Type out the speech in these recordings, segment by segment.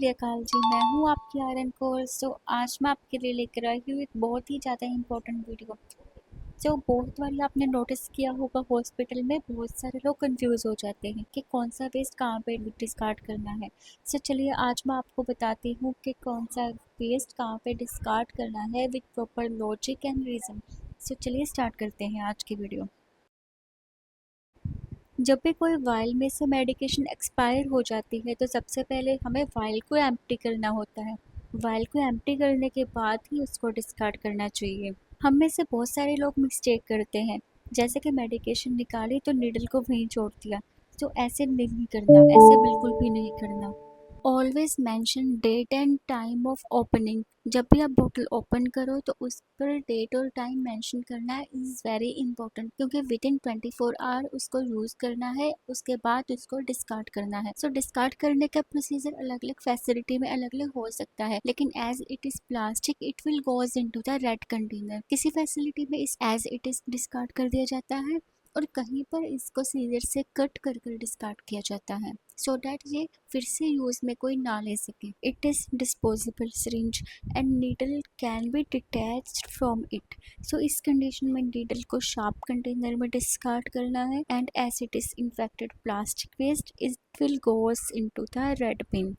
श्री अकाल जी। मैं हूँ आपकी आर्यन कौर। आज मैं आपके लिए लेकर आई हूँ एक बहुत ही ज़्यादा इम्पोर्टेंट वीडियो। बहुत बार आपने नोटिस किया होगा, हॉस्पिटल में बहुत सारे लोग कंफ्यूज हो जाते हैं कि कौन सा वेस्ट कहाँ पे डिस्कार्ड करना है। चलिए आज मैं आपको बताती हूँ कि कौन सा वेस्ट कहाँ पे डिस्कार्ड करना है with proper logic and reason. चलिए स्टार्ट करते हैं आज की वीडियो। जब भी कोई वाइल में से मेडिकेशन एक्सपायर हो जाती है तो सबसे पहले हमें वाइल को एम्प्टी करना होता है। वाइल को एम्प्टी करने के बाद ही उसको डिस्कार्ड करना चाहिए। हम में से बहुत सारे लोग मिस्टेक करते हैं, जैसे कि मेडिकेशन निकाली तो नीडल को वहीं छोड़ दिया। ऐसे नहीं करना, ऐसे बिल्कुल भी नहीं करना। Always mention date and time of opening. जब भी आप बोतल ओपन करो तो उस पर डेट और टाइम मेंशन करना इज़ वेरी इंपॉर्टेंट, क्योंकि विद इन 24 आवर उसको यूज़ करना है, उसके बाद उसको डिस्कार्ड करना है। डिस्कार्ड करने का प्रोसीजर अलग अलग फैसिलिटी में अलग अलग हो सकता है, लेकिन as it is plastic it will goes into the red container. किसी फैसिलिटी में इस एज इट इज़ डिस्कार्ड कर दिया जाता है और कहीं पर इसको सीजर से कट कर कर डिस्कार्ड किया जाता है, सो दैट ये फिर से यूज़ में कोई ना ले सके। It is disposable syringe and needle can be detached from it. इस कंडीशन में नीडल को शार्प कंटेनर में डिस्कार्ड करना है and as it is infected plastic waste it will goes into the red bin.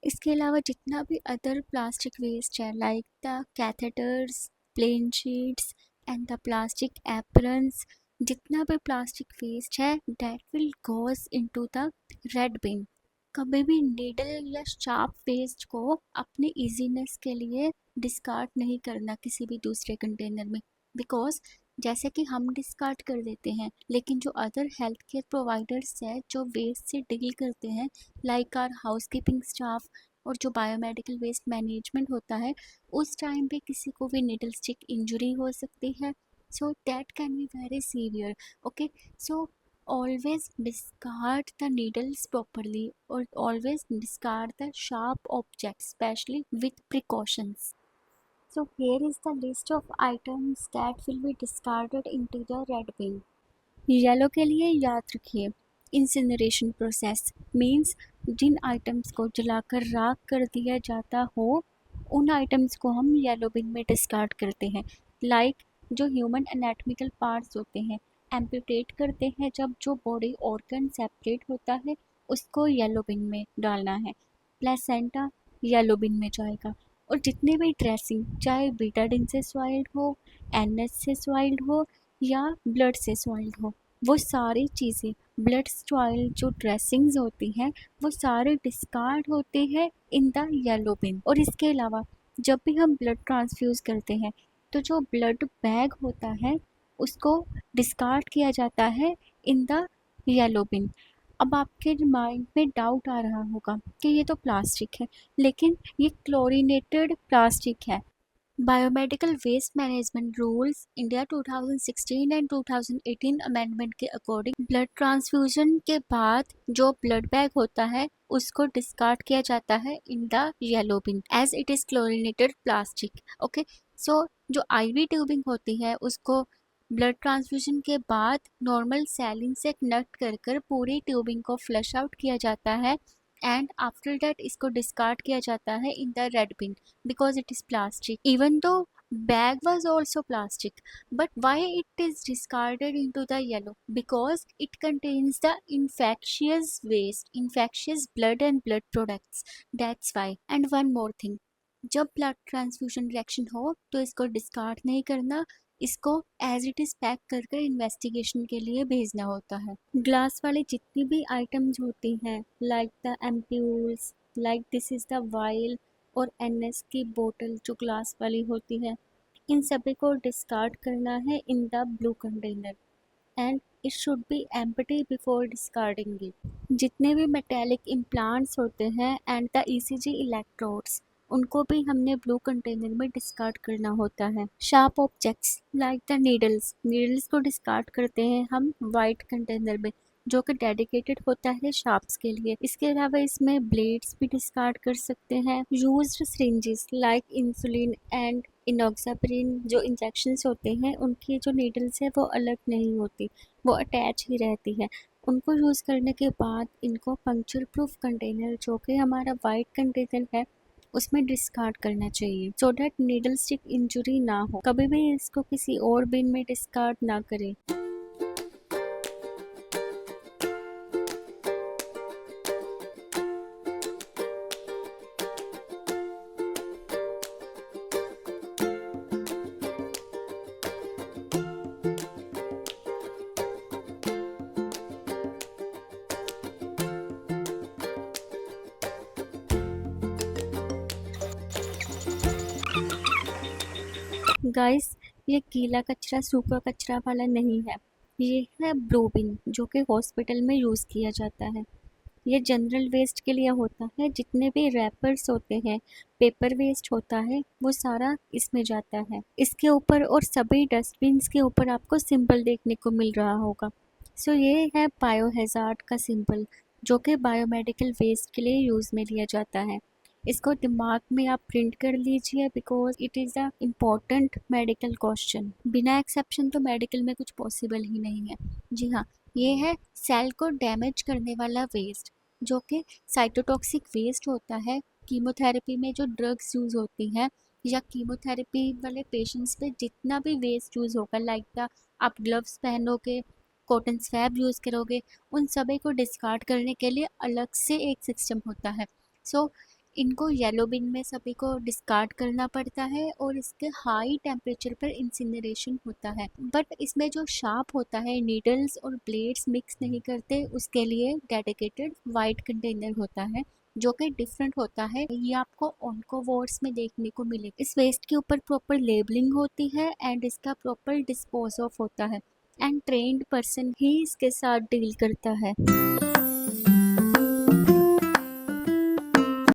इसके अलावा जितना भी अदर प्लास्टिक वेस्ट है, like the catheters, plain sheets and the plastic aprons, जितना भी प्लास्टिक वेस्ट है that will goes into the red bin. कभी भी नीडल या शार्प वेस्ट को अपने इजीनेस के लिए डिस्कार्ड नहीं करना किसी भी दूसरे कंटेनर में, बिकॉज जैसे कि हम डिस्कार्ड कर देते हैं, लेकिन जो अदर हेल्थ केयर प्रोवाइडर्स है जो वेस्ट से डील करते हैं, लाइक आर हाउसकीपिंग स्टाफ और जो बायोमेडिकल वेस्ट मैनेजमेंट होता है, उस टाइम पे किसी को भी निडल स्टिक इंजरी हो सकती है। That can be very severe. Okay, so always discard the needles properly or always discard the sharp objects, especially with precautions. Here is the list of items that will be discarded into the red bin. Yellow के लिए याद रखिए, incineration process means जिन items को जलाकर राख कर दिया जाता हो उन आइटम्स को हम येलो बिन में डिस्कार्ड करते हैं। लाइक जो ह्यूमन एनाटॉमिकल पार्ट्स होते हैं, एम्पुटेट करते हैं जब जो बॉडी ऑर्गन सेपरेट होता है उसको येलो बिन में डालना है। प्लेसेंटा येलो बिन में जाएगा। और जितने भी ड्रेसिंग, चाहे बीटाडिन से सॉइल्ड हो, एनएस से सॉइल्ड हो या ब्लड से सॉइल्ड हो, वो सारी चीज़ें, ब्लड सॉइल्ड जो ड्रेसिंग्स होती हैं वो सारे डिस्कार्ड होते हैं इन द येलो बिन। और इसके अलावा जब भी हम ब्लड ट्रांसफ्यूज़ करते हैं तो जो ब्लड बैग होता है उसको डिस्कार्ड किया जाता है इन द येलो बिन। अब आपके माइंड में डाउट आ रहा होगा कि ये तो प्लास्टिक है, लेकिन ये क्लोरीनेटेड प्लास्टिक है। Biomedical waste management rules India 2016 and 2018 amendment के अकॉर्डिंग ब्लड ट्रांसफ्यूजन के बाद जो ब्लड बैग होता है उसको डिस्कार्ड किया जाता है in the yellow bin as it is chlorinated plastic. Okay, so जो आईवी ट्यूबिंग होती है उसको ब्लड ट्रांसफ्यूजन के बाद नॉर्मल सैलिन से कनेक्ट कर कर पूरी ट्यूबिंग को फ्लश आउट किया जाता है एंड आफ्टर दैट इसको डिस्कार्ड किया जाता है in the red bin because it is plastic. Even though bag was also plastic, but why it is discarded into the yellow? Because it contains the infectious waste, infectious blood and blood products. That's why. And one more thing, जब blood transfusion reaction हो तो इसको discard नहीं करना, इसको as it is pack कर कर investigation के लिए भेजना होता है। ग्लास वाली जितनी भी आइटम्स होती हैं, like the ampoules, like this is the while और एनएस की बोतल जो ग्लास वाली होती है, इन सभी को डिस्कार्ड करना है in the blue container and it should be empty before discarding it. जितने भी मेटेलिक इम्प्लांट्स होते हैं एंड द ईसीजी इलेक्ट्रोड्स, उनको भी हमने ब्लू कंटेनर में डिस्कार्ड करना होता है। Sharp objects like the needles, needles को डिस्कार्ड करते हैं हम वाइट कंटेनर में जो कि डेडिकेटेड होता है शार्प्स के लिए। इसके अलावा इसमें ब्लेड्स भी डिस्कार्ड कर सकते हैं। Used syringes like insulin and enoxaparin जो इंजेक्शंस होते हैं उनकी जो नीडल्स है वो अलग नहीं होती, वो अटैच ही रहती है। उनको यूज़ करने के बाद इनको पंक्चर प्रूफ कंटेनर, जो कि हमारा वाइट कंटेनर है, उसमें डिस्कार्ड करना चाहिए, so that needle stick injury ना हो। कभी भी इसको किसी और बिन में डिस्कार्ड ना करें। गाइस, ये गीला कचरा सूखा कचरा वाला नहीं है, ये है ब्रो बिन, जो कि हॉस्पिटल में यूज़ किया जाता है। ये जनरल वेस्ट के लिए होता है। जितने भी रैपर्स होते हैं, पेपर वेस्ट होता है, वो सारा इसमें जाता है। इसके ऊपर और सभी डस्टबिन्स के ऊपर आपको सिंबल देखने को मिल रहा होगा। सो ये है बायोहैज़ार्ड का सिंबल, जो कि बायोमेडिकल वेस्ट के लिए यूज़ में लिया जाता है। इसको दिमाग में आप प्रिंट कर लीजिए, because it is a important medical question. बिना एक्सेप्शन तो मेडिकल में कुछ पॉसिबल ही नहीं है। जी हाँ, ये है सेल को डैमेज करने वाला वेस्ट, जो कि साइटोटॉक्सिक वेस्ट होता है। कीमोथेरेपी में जो ड्रग्स यूज़ होती हैं, या कीमोथेरेपी वाले पेशेंट्स पे जितना भी वेस्ट यूज़ होगा, लाइक द आप ग्लव्स पहनोगे, कॉटन स्वैब यूज़ करोगे, उन सभी को डिस्कार्ड करने के लिए अलग से एक सिस्टम होता है। सो इनको येलो बिन में सभी को डिस्कार्ड करना पड़ता है, और इसके हाई टेम्परेचर पर इंसिनरेशन होता है। बट इसमें जो शार्प होता है, नीडल्स और ब्लेड्स मिक्स नहीं करते, उसके लिए डेडिकेटेड वाइट कंटेनर होता है, जो कि डिफरेंट होता है। ये आपको ऑन्कोवॉर्स में देखने को मिले। इस वेस्ट के ऊपर प्रॉपर लेबलिंग होती है, एंड इसका प्रॉपर डिस्पोज ऑफ होता है, एंड ट्रेन्ड पर्सन ही इसके साथ डील करता है।